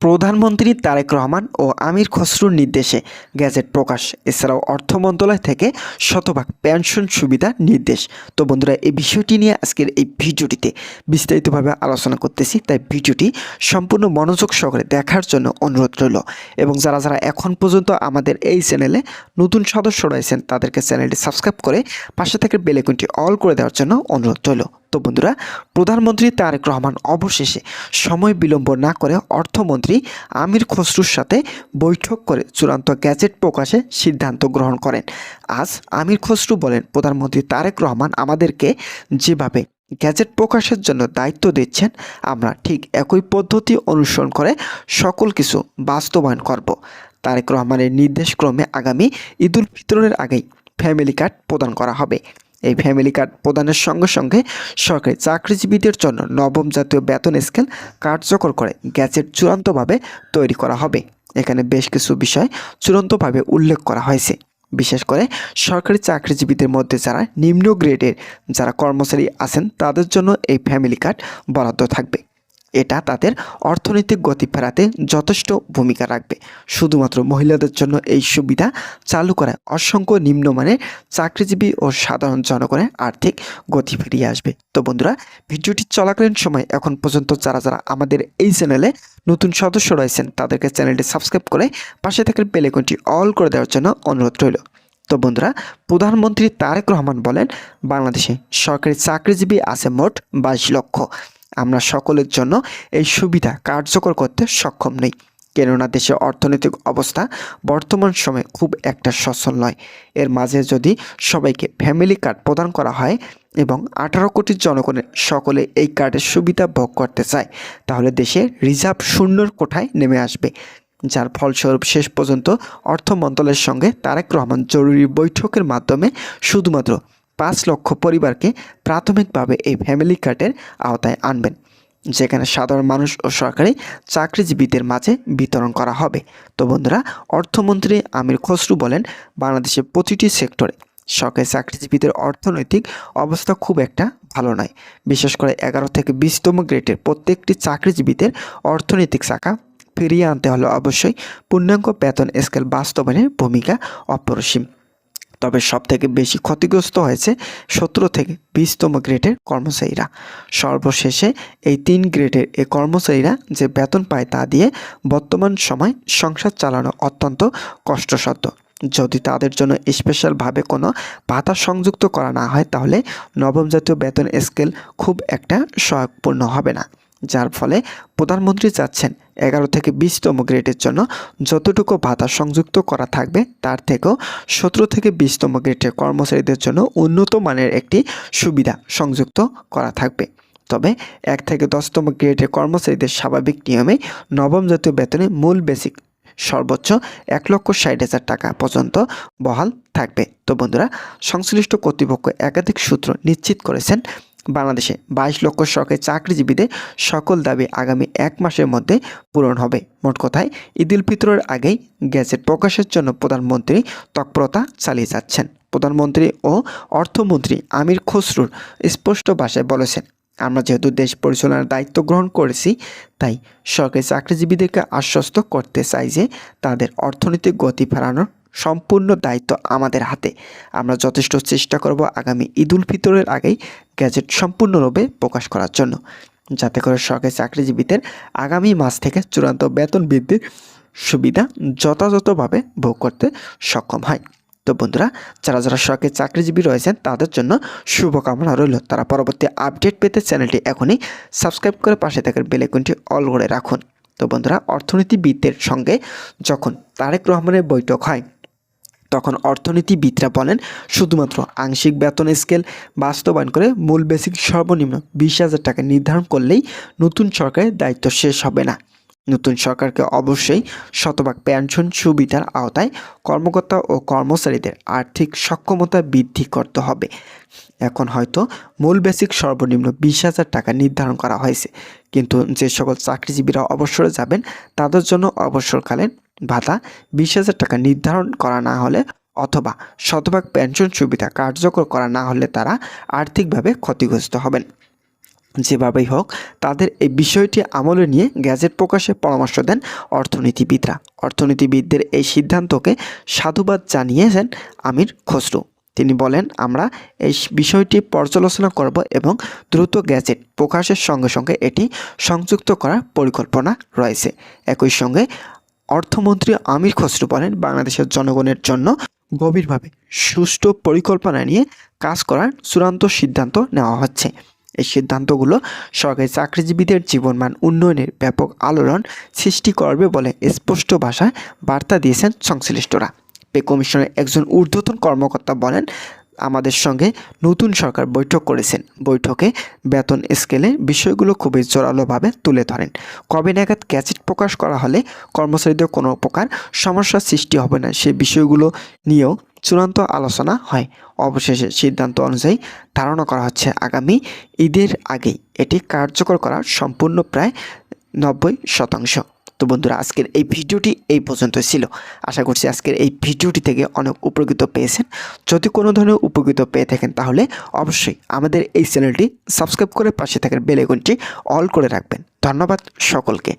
প্রধানমন্ত্রী তারেক রহমান ও আমির খসরুর নির্দেশে গ্যাজেট প্রকাশ। এছাড়াও অর্থ মন্ত্রণালয় থেকে শতভাগ পেনশন সুবিধা নির্দেশ। তো বন্ধুরা, এই বিষয়টি নিয়ে আজকের এই ভিডিওটিতে বিস্তারিতভাবে আলোচনা করতেছি, তাই ভিডিওটি সম্পূর্ণ মনোযোগ সহকারে দেখার জন্য অনুরোধ রইল। এবং যারা যারা এখন পর্যন্ত আমাদের এই চ্যানেলে নতুন সদস্য রয়েছেন তাদেরকে চ্যানেলটি সাবস্ক্রাইব করে পাশে থেকে বেল আইকনটি অল করে দেওয়ার জন্য অনুরোধ রইল। তো বন্ধুরা, প্রধানমন্ত্রী তারেক রহমান অবশেষে সময় বিলম্ব না করে অর্থমন্ত্রী আমির খসরুর সাথে বৈঠক করে চূড়ান্ত গ্যাজেট প্রকাশে সিদ্ধান্ত গ্রহণ করেন। আজ আমির খসরু বলেন, প্রধানমন্ত্রী তারেক রহমান আমাদেরকে যেভাবে গ্যাজেট প্রকাশের জন্য দায়িত্ব দিচ্ছেন, আমরা ঠিক একই পদ্ধতি অনুসরণ করে সকল কিছু বাস্তবায়ন করব। তারেক রহমানের নির্দেশক্রমে আগামী ঈদুল ফিতরের আগেই ফ্যামিলি কার্ড প্রদান করা হবে। এই ফ্যামিলি কার্ড প্রদানের সঙ্গে সঙ্গে সরকারি চাকরিজীবীদের জন্য নবম জাতীয় বেতন স্কেল কার্যকর করে গ্যাজেট চূড়ান্তভাবে তৈরি করা হবে। এখানে বেশ কিছু বিষয় চূড়ান্তভাবে উল্লেখ করা হয়েছে। বিশেষ করে সরকারি চাকরিজীবীদের মধ্যে যারা নিম্ন গ্রেডের যারা কর্মচারী আছেন তাদের জন্য এই ফ্যামিলি কার্ড বরাদ্দ থাকবে। এটা তাদের অর্থনৈতিক গতি ফেরাতে যথেষ্ট ভূমিকা রাখবে। শুধুমাত্র মহিলাদের জন্য এই সুবিধা চালু করায় অসংখ্য নিম্নমানের চাকরিজীবী ও সাধারণ জনগণের আর্থিক গতি ফিরিয়ে আসবে। তো বন্ধুরা, ভিডিওটি চলাকালীন সময় এখন পর্যন্ত যারা যারা আমাদের এই চ্যানেলে নতুন সদস্য রয়েছেন তাদেরকে চ্যানেলটি সাবস্ক্রাইব করে পাশে থাকা বেল আইকনটি অল করে দেওয়ার জন্য অনুরোধ রইল। তো বন্ধুরা, প্রধানমন্ত্রী তারেক রহমান বলেন, বাংলাদেশে সরকারি চাকরিজীবী আছে মোট 22 লক্ষ। আমরা সকলের জন্য এই সুবিধা কার্যকর করতে সক্ষম নই, কেননা দেশের অর্থনৈতিক অবস্থা বর্তমান সময়ে খুব একটা সচ্ছল নয়। এর মাঝে যদি সবাইকে ফ্যামিলি কার্ড প্রদান করা হয় এবং 18 কোটি জনগণের সকলে এই কার্ডের সুবিধা ভোগ করতে চায়, তাহলে দেশে রিজার্ভ শূন্যর কোঠায় নেমে আসবে। যার ফলস্বরূপ শেষ পর্যন্ত অর্থ মন্ত্রণালয়ের সঙ্গে তারেক রহমান জরুরি বৈঠকের মাধ্যমে শুধুমাত্র 5 লক্ষ পরিবারকে প্রাথমিকভাবে এই ফ্যামিলি কার্ডের আওতায় আনবেন, যেখানে সাধারণ মানুষ ও সরকারি চাকরিজীবীদের মাঝে বিতরণ করা হবে। তো বন্ধুরা, অর্থমন্ত্রী আমির খসরু বলেন, বাংলাদেশের প্রতিটি সেক্টরে সরকারি চাকরিজীবীদের অর্থনৈতিক অবস্থা খুব একটা ভালো নয়। বিশেষ করে 11 থেকে 20তম গ্রেডের প্রত্যেকটি চাকরিজীবীদের অর্থনৈতিক চাকা ফিরিয়ে আনতে হলে অবশ্যই পূর্ণাঙ্গ বেতন স্কেল বাস্তবায়নের ভূমিকা অপরিসীম। তবে সবথেকে বেশি ক্ষতিগ্রস্ত হয়েছে 17 থেকে 20তম গ্রেডের কর্মচারীরা। সর্বশেষে এই 3 গ্রেডের এই কর্মচারীরা যে বেতন পায় তা দিয়ে বর্তমান সময় সংসার চালানো অত্যন্ত কষ্টসাধ্য। যদি তাদের জন্য স্পেশালভাবে কোনো ভাতা সংযুক্ত করা না হয়, তাহলে নবম জাতীয় বেতন স্কেল খুব একটা সহায়কপূর্ণ হবে না। যার ফলে প্রধানমন্ত্রী চাচ্ছেন 11 থেকে 20তম গ্রেডের জন্য যতটুকু ভাতা সংযুক্ত করা থাকবে তার থেকেও 17 থেকে 20তম গ্রেডের কর্মচারীদের জন্য উন্নত মানের একটি সুবিধা সংযুক্ত করা থাকবে। তবে 1 থেকে 10তম গ্রেডের কর্মচারীদের স্বাভাবিক নিয়মে নবম জাতীয় বেতনে মূল বেসিক সর্বোচ্চ 1,60,000 টাকা পর্যন্ত বহাল থাকবে। তো বন্ধুরা, সংশ্লিষ্ট কর্তৃপক্ষ একাধিক সূত্র নিশ্চিত করেছেন, বাংলাদেশে 22 লক্ষ সরকারি চাকরিজীবীদের সকল দাবি আগামী 1 মাসের মধ্যে পূরণ হবে। মোট কথায় ঈদুল ফিতরের আগেই গ্যাজেট প্রকাশের জন্য প্রধানমন্ত্রী তৎপরতা চালিয়ে যাচ্ছেন। প্রধানমন্ত্রী ও অর্থমন্ত্রী আমির খসরুর স্পষ্ট ভাষায় বলেছেন, আমরা যেহেতু দেশ পরিচালনার দায়িত্ব গ্রহণ করেছি, তাই সরকারি চাকরিজীবীদেরকে আশ্বস্ত করতে চাই যে তাদের অর্থনৈতিক গতি ফেরানোর সম্পূর্ণ দায়িত্ব আমাদের হাতে। আমরা যথেষ্ট চেষ্টা করব আগামী ঈদুল ফিতরের আগেই গ্যাজেট সম্পূর্ণরূপে প্রকাশ করার জন্য, যাতে করে সরকারি চাকরিজীবীদের আগামী মাস থেকে চূড়ান্ত বেতন বৃদ্ধির সুবিধা যথাযথভাবে ভোগ করতে সক্ষম হয়। তো বন্ধুরা, যারা যারা সরকারি চাকরিজীবী রয়েছেন তাদের জন্য শুভকামনা রইল। তারা পরবর্তী আপডেট পেতে চ্যানেলটি এখনই সাবস্ক্রাইব করে পাশে থাকার বেল আইকনটি অল করে রাখুন। তো বন্ধুরা, অর্থনীতিবিদদের সঙ্গে যখন তারেক রহমানের বৈঠক হয়, তখন অর্থনীতিবিদরা বলেন, শুধুমাত্র আংশিক বেতন স্কেল বাস্তবায়ন করে মূল বেসিক সর্বনিম্ন 20,000 টাকা নির্ধারণ করলেই নতুন সরকারের দায়িত্ব শেষ হবে না। নতুন সরকারকে অবশ্যই শতভাগ পেনশন সুবিধার আওতায় কর্মকর্তা ও কর্মচারীদের আর্থিক সক্ষমতা বৃদ্ধি করতে হবে। এখন হয়তো মূল বেসিক সর্বনিম্ন 20,000 টাকা নির্ধারণ করা হয়েছে, কিন্তু যে সকল চাকরিজীবীরা অবসরে যাবেন তাদের জন্য অবসরকালীন ভাতা 20,000 টাকা নির্ধারণ করা না হলে অথবা শতভাগ পেনশন সুবিধা কার্যকর করা না হলে তারা আর্থিকভাবে ক্ষতিগ্রস্ত হবেন। যেভাবেই হোক তাদের এই বিষয়টি আমলে নিয়ে গ্যাজেট প্রকাশে পরামর্শ দেন অর্থনীতিবিদরা। অর্থনীতিবিদদের এই সিদ্ধান্তকে সাধুবাদ জানিয়েছেন আমির খসরু। তিনি বলেন, আমরা এই বিষয়টি পর্যালোচনা করব এবং দ্রুত গ্যাজেট প্রকাশের সঙ্গে সঙ্গে এটি সংযুক্ত করার পরিকল্পনা রয়েছে। একই সঙ্গে অর্থমন্ত্রী আমির খসরু বলেন, বাংলাদেশের জনগণের জন্য গভীরভাবে সুষ্ঠু পরিকল্পনা নিয়ে কাজ করার চূড়ান্ত সিদ্ধান্ত নেওয়া হচ্ছে। এই সিদ্ধান্তগুলো সরকারি চাকরিজীবীদের জীবনমান উন্নয়নের ব্যাপক আলোড়ন সৃষ্টি করবে বলে স্পষ্ট ভাষায় বার্তা দিয়েছেন সংশ্লিষ্টরা। পে কমিশনের একজন ঊর্ধ্বতন কর্মকর্তা বলেন, আমাদের সঙ্গে নতুন সরকার বৈঠক করেছেন। বৈঠকে বেতন স্কেলের বিষয়গুলো খুবই জোরালোভাবে তুলে ধরেন। কবে নাগাদ গ্যাজেট প্রকাশ করা হলে কর্মচারীদের কোনো প্রকার সমস্যার সৃষ্টি হবে না সে বিষয়গুলো নিয়েও চূড়ান্ত আলোচনা হয়। অবশেষে সিদ্ধান্ত অনুযায়ী ধারণা করা হচ্ছে আগামী ঈদের আগেই এটি কার্যকর করা সম্পূর্ণ প্রায় 90%। তো বন্ধুরা, আজকের এই ভিডিওটি এই পর্যন্ত ছিল। আশা করছি আজকের এই ভিডিওটি থেকে অনেক উপকৃত পেয়েছেন। যদি কোনো ধরনের উপকৃত পেয়ে থাকেন তাহলে অবশ্যই আমাদের এই চ্যানেলটি সাবস্ক্রাইব করে পাশে থাকার বেল আইকনটি অল করে রাখবেন। ধন্যবাদ সকলকে।